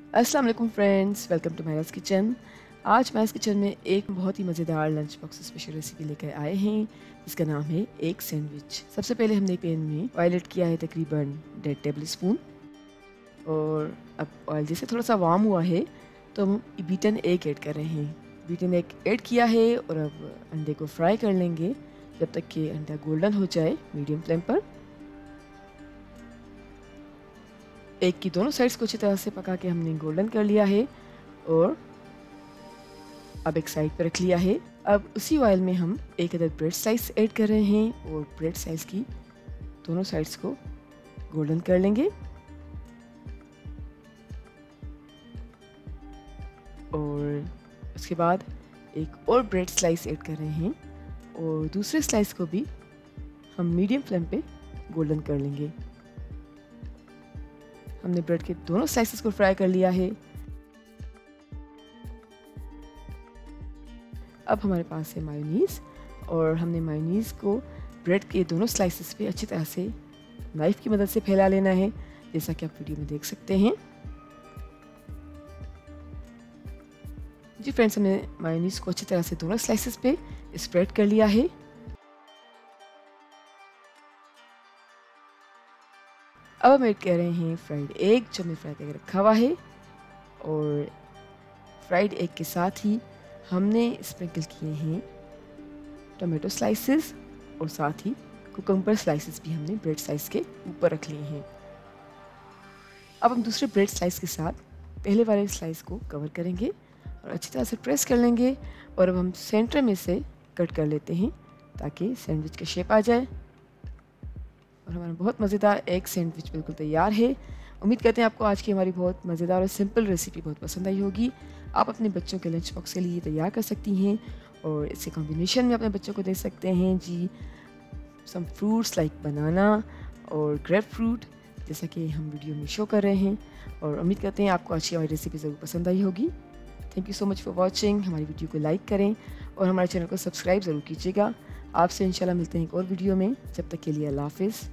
अस्सलाम वालेकुम friends, welcome to मायराज kitchen. आज मायराज किचन में एक बहुत ही मज़ेदार लंच बॉक्स स्पेशल रेसिपी लेकर आए हैं जिसका नाम है एग सैंडविच। सबसे पहले हमने पैन में ऑयल ऐड किया है तकरीबन 1.5 टेबल स्पून, और अब ऑयल जैसे थोड़ा सा वार्म हुआ है तो हम बीटन एग ऐड कर रहे हैं। बीटन एग ऐड किया है और अब अंडे को फ्राई कर लेंगे जब तक कि अंडा गोल्डन हो जाए मीडियम फ्लेम पर। एग की दोनों साइड्स को अच्छी तरह से पका के हमने गोल्डन कर लिया है और अब एक साइड पर रख लिया है। अब उसी ऑयल में हम एक अदर ब्रेड स्लाइस ऐड कर रहे हैं और ब्रेड स्लाइस की दोनों साइड्स को गोल्डन कर लेंगे। और उसके बाद एक और ब्रेड स्लाइस ऐड कर रहे हैं और दूसरे स्लाइस को भी हम मीडियम फ्लेम पे गोल्डन कर लेंगे। हमने ब्रेड के दोनों स्लाइसेस को फ्राई कर लिया है। अब हमारे पास है मायोनीज़ और हमने मायोनीज़ को ब्रेड के दोनों स्लाइसेस पे अच्छी तरह से नाइफ़ की मदद से फैला लेना है, जैसा कि आप वीडियो में देख सकते हैं। जी फ्रेंड्स, हमने मायोनीज़ को अच्छी तरह से दोनों स्लाइसेस पे स्प्रेड कर लिया है। अब हम ऐड कर रहे हैं फ्राइड एग जो हमने फ्राई करके रखा हुआ है, और फ्राइड एग के साथ ही हमने स्प्रिंकल किए हैं टोमेटो स्लाइसेस और साथ ही कुकम्बर स्लाइसेस भी हमने ब्रेड स्लाइस के ऊपर रख लिए हैं। अब हम दूसरे ब्रेड स्लाइस के साथ पहले वाले स्लाइस को कवर करेंगे और अच्छी तरह से प्रेस कर लेंगे, और अब हम सेंटर में से कट कर लेते हैं ताकि सैंडविच का शेप आ जाए। और हमारा बहुत मज़ेदार एग सैंडविच बिल्कुल तैयार है। उम्मीद करते हैं आपको आज की हमारी बहुत मज़ेदार और सिंपल रेसिपी बहुत पसंद आई होगी। आप अपने बच्चों के लंच बॉक्स के लिए तैयार कर सकती हैं और इसके कॉम्बिनेशन में अपने बच्चों को दे सकते हैं जी सम फ्रूट्स लाइक बनाना और ग्रेप फ्रूट, जैसा कि हम वीडियो में शो कर रहे हैं। और उम्मीद करते हैं आपको आज की हमारी रेसिपी ज़रूर पसंद आई होगी। Thank you so much for watching. हमारी वीडियो को लाइक करें और हमारे चैनल को सब्सक्राइब ज़रूर कीजिएगा। आपसे इंशाल्लाह मिलते हैं एक और वीडियो में। जब तक के लिए अल्लाह हाफिज़।